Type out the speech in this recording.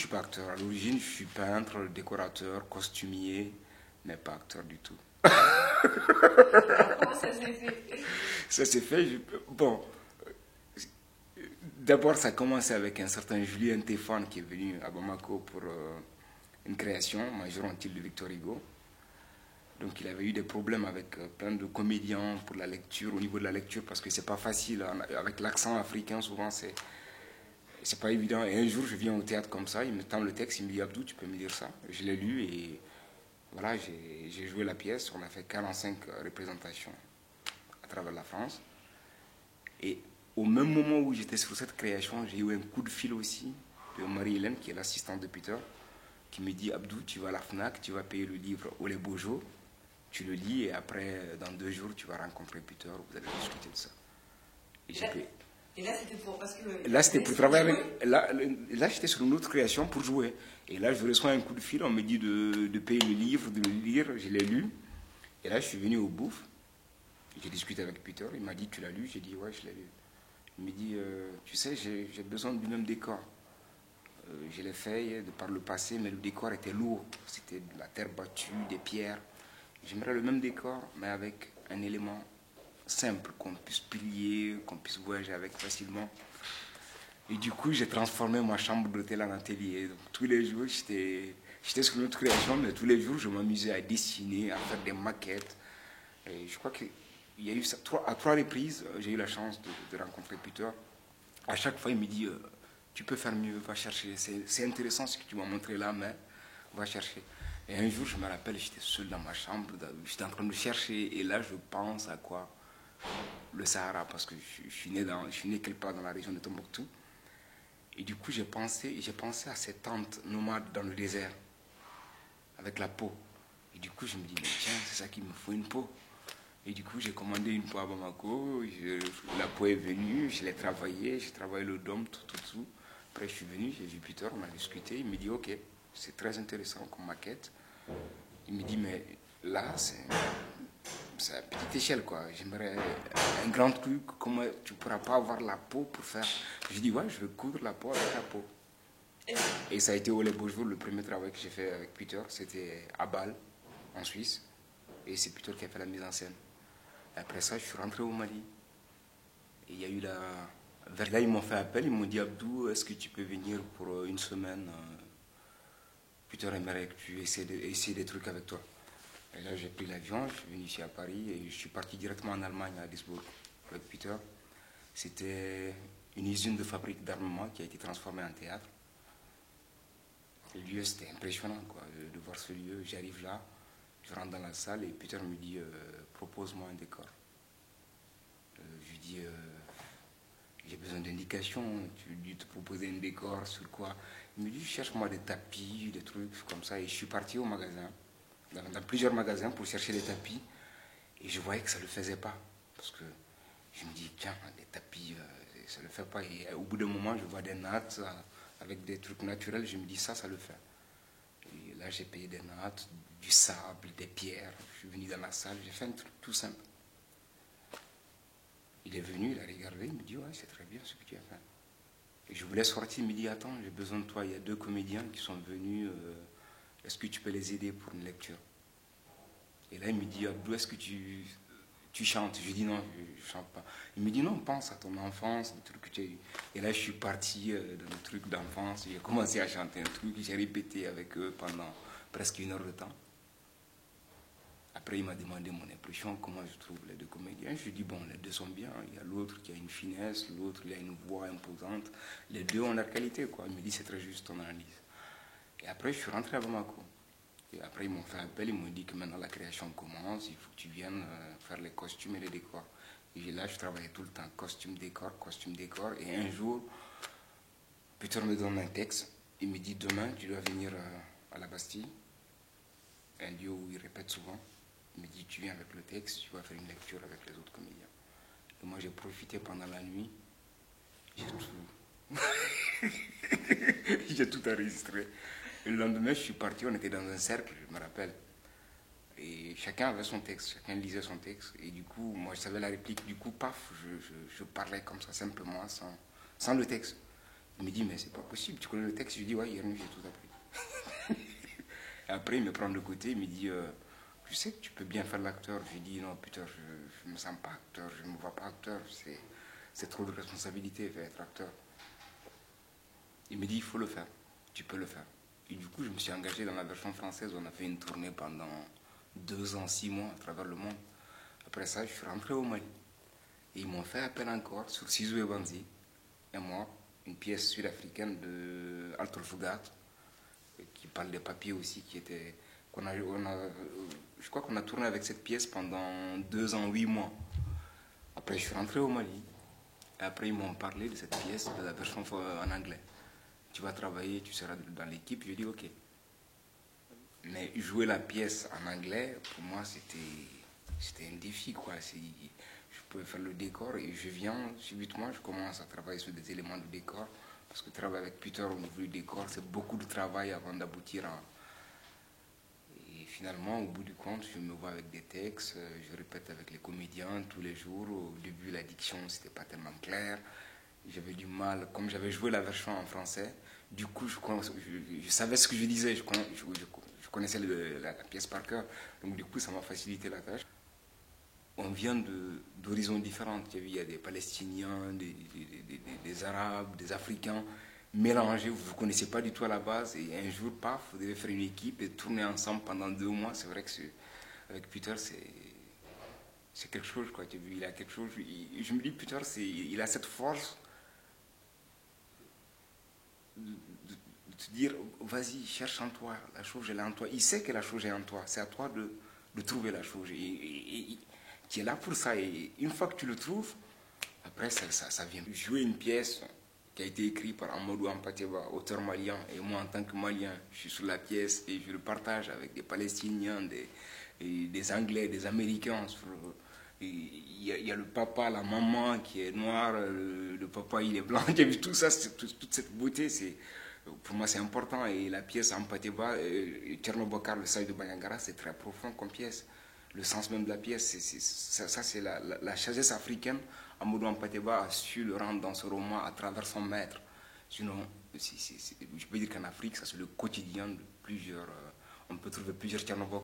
suis pas acteur. À l'origine, je suis peintre, décorateur, costumier, mais pas acteur du tout. Alors, comment ça s'est fait? Ça s'est fait. Bon, d'abord, ça a commencé avec un certain Julien Téphane qui est venu à Bamako pour une création, Major Antille de Victor Hugo. Donc, il avait eu des problèmes avec plein de comédiens pour la lecture, au niveau de la lecture, parce que c'est pas facile. Avec l'accent africain, souvent, c'est pas évident. Et un jour, je viens au théâtre comme ça, il me tend le texte, il me dit Abdou, tu peux me lire ça? Je l'ai lu et voilà, j'ai joué la pièce. On a fait 45 représentations à travers la France. Et au même moment où j'étais sur cette création, j'ai eu un coup de fil aussi de Marie-Hélène, qui est l'assistante de Peter, qui me dit Abdou, tu vas à la Fnac, tu vas payer le livre Olé Bojo, tu le lis et après, dans 2 jours, tu vas rencontrer Peter, vous allez discuter de ça. Et j'ai payé. Et là, c'était pour. Parce que, Là, c'était pour travailler avec. Là, j'étais sur une autre création pour jouer. Et là, je reçois un coup de fil, on me dit de payer le livre, de le lire, je l'ai lu. Et là, je suis venu au bouffe. J'ai discuté avec Peter, il m'a dit, tu l'as lu? J'ai dit, ouais, je l'ai lu. Il me dit, tu sais, j'ai besoin du même décor. Je l'ai fait de par le passé, mais le décor était lourd. C'était de la terre battue, des pierres. J'aimerais le même décor, mais avec un élément simple, qu'on puisse plier, qu'on puisse voyager avec facilement. Et du coup, j'ai transformé ma chambre d'hôtel en atelier. Donc, tous les jours, j'étais sur notre création, mais tous les jours, je m'amusais à dessiner, à faire des maquettes. Et je crois qu'il y a eu ça, à 3 reprises, j'ai eu la chance de rencontrer Peter. À chaque fois, il me dit, tu peux faire mieux, va chercher. C'est intéressant ce que tu m'as montré là, mais va chercher. Et un jour, je me rappelle, j'étais seul dans ma chambre, j'étais en train de chercher, et là, je pense à quoi? Le Sahara, parce que je suis né quelque part dans la région de Tombouctou. Et du coup, j'ai pensé à ces tentes nomades dans le désert, avec la peau. Et du coup, je me dis, mais tiens, c'est ça qu'il me faut, une peau. Et du coup, j'ai commandé une peau à Bamako, la peau est venue, je l'ai travaillée, j'ai travaillé le dôme, tout. Après, je suis venu, j'ai vu Peter, on a discuté, il me dit, ok, c'est très intéressant comme maquette. Il me dit, mais là, c'est à petite échelle, quoi. J'aimerais un grand truc, comment tu ne pourras pas avoir la peau pour faire. Je dis, ouais, je veux coudre la peau avec la peau. Et ça a été au Les Beaux Jours, le premier travail que j'ai fait avec Peter, c'était à Bâle, en Suisse. Et c'est Peter qui a fait la mise en scène. Et après ça, je suis rentré au Mali. Et il y a eu la. Vers là, ils m'ont fait appel, ils m'ont dit, Abdou, est-ce que tu peux venir pour une semaine? Peter aimerait que tu essaies des trucs avec toi. Et là, j'ai pris l'avion, je suis venu ici à Paris et je suis parti directement en Allemagne, à Duisburg, avec Peter. C'était une usine de fabrique d'armement qui a été transformée en théâtre. Le lieu, c'était impressionnant, quoi, de voir ce lieu. J'arrive là, je rentre dans la salle et Peter me dit, propose-moi un décor. Je lui dis, j'ai besoin d'indications, tu lui dis de proposer un décor sur quoi? Il me dit, cherche-moi des tapis, des trucs comme ça. Et je suis parti au magasin, dans plusieurs magasins pour chercher des tapis. Et je voyais que ça ne le faisait pas. Parce que je me dis, tiens, des tapis, ça ne le fait pas. Et au bout d'un moment, je vois des nattes avec des trucs naturels. Je me dis, ça le fait. Et là, j'ai payé des nattes, du sable, des pierres. Je suis venu dans la salle, j'ai fait un truc tout simple. Il est venu, il a regardé, il me dit, ouais, c'est très bien ce que tu as fait. Et je voulais sortir, il me dit, attends, j'ai besoin de toi. Il y a 2 comédiens qui sont venus. Est-ce que tu peux les aider pour une lecture? Et là, il me dit, Abdou, est-ce que tu chantes? Je lui dis, non, je ne chante pas. Il me dit, non, pense à ton enfance, des trucs que tu as eu. Et là, je suis parti dans le truc d'enfance. J'ai commencé à chanter un truc, j'ai répété avec eux pendant presque 1 heure de temps. Après, il m'a demandé mon impression, comment je trouve les 2 comédiens. Je lui dis, bon, les 2 sont bien. Il y a l'autre qui a une finesse, l'autre, il a une voix imposante. Les 2 ont leur qualité, quoi. Il me dit, c'est très juste ton analyse. Et après, je suis rentré à Bamako. Et après, ils m'ont fait appel, ils m'ont dit que maintenant la création commence, il faut que tu viennes faire les costumes et les décors. Et là, je travaillais tout le temps, costume, décor. Et un jour, Peter me donne un texte, il me dit, demain, tu dois venir à la Bastille, un lieu où il répète souvent. Il me dit, tu viens avec le texte, tu vas faire une lecture avec les autres comédiens. Et moi, j'ai profité pendant la nuit, j'ai tout... j'ai tout enregistré. Et le lendemain, je suis parti, on était dans un cercle, je me rappelle. Et chacun avait son texte, chacun lisait son texte. Et du coup, moi, je savais la réplique. Du coup, paf, je parlais comme ça, simplement, sans le texte. Il me dit, mais c'est pas possible, tu connais le texte? Je lui dis, ouais, hier nuit, j'ai tout appris. Et après, il me prend de côté, il me dit, je sais que tu peux bien faire l'acteur. Je lui dis, non, putain, je ne me sens pas acteur, je ne me vois pas acteur, c'est trop de responsabilité, être acteur. Il me dit, il faut le faire, tu peux le faire. Et du coup, je me suis engagé dans la version française. On a fait une tournée pendant 2 ans, 6 mois à travers le monde. Après ça, je suis rentré au Mali. Et ils m'ont fait appel encore sur Sizou et Banzi. Et moi, une pièce sud-africaine de Altor Fougat, qui parle des papiers aussi, je crois qu'on a tourné avec cette pièce pendant 2 ans, 8 mois. Après, je suis rentré au Mali. Et après, ils m'ont parlé de cette pièce, de la version en anglais. Tu vas travailler, tu seras dans l'équipe. Je dis ok. Mais jouer la pièce en anglais, pour moi, c'était un défi, quoi. Je pouvais faire le décor et je viens, subitement, je commence à travailler sur des éléments de décor. Parce que travailler avec Peter au niveau du décor, c'est beaucoup de travail avant d'aboutir à... Et finalement, au bout du compte, je me vois avec des textes, je répète avec les comédiens tous les jours. Au début, la diction, c'était pas tellement clair. J'avais du mal, comme j'avais joué la version en français, du coup, je savais ce que je disais, je connaissais la pièce par cœur, donc du coup, ça m'a facilité la tâche. On vient d'horizons différents. Il y a des Palestiniens, des Arabes, des Africains mélangés, vous ne vous connaissez pas du tout à la base, et un jour, paf, vous devez faire une équipe et tourner ensemble pendant 2 mois. C'est vrai que avec Peter, c'est quelque chose, quoi. Il a quelque chose. Je me dis, Peter, il a cette force de te dire, vas-y, cherche en toi, la chose elle est en toi. Il sait que la chose est en toi, c'est à toi de trouver la chose. Et tu es là pour ça, et une fois que tu le trouves, après ça vient. Jouer une pièce qui a été écrite par Amadou Ampateba, auteur malien, et moi en tant que malien, je suis sur la pièce et je le partage avec des Palestiniens, des Anglais, des Américains. Il y a le papa, la maman qui est noire, le papa il est blanc, tout ça, toute cette beauté, pour moi c'est important. Et la pièce Ampateba, Tchernobokar, le sage de Banyangara, c'est très profond comme pièce. Le sens même de la pièce, ça c'est la sagesse africaine. Amadou Ampateba a su le rendre dans ce roman à travers son maître. Sinon, je peux dire qu'en Afrique, ça c'est le quotidien de plusieurs. On peut trouver plusieurs Tchernobok.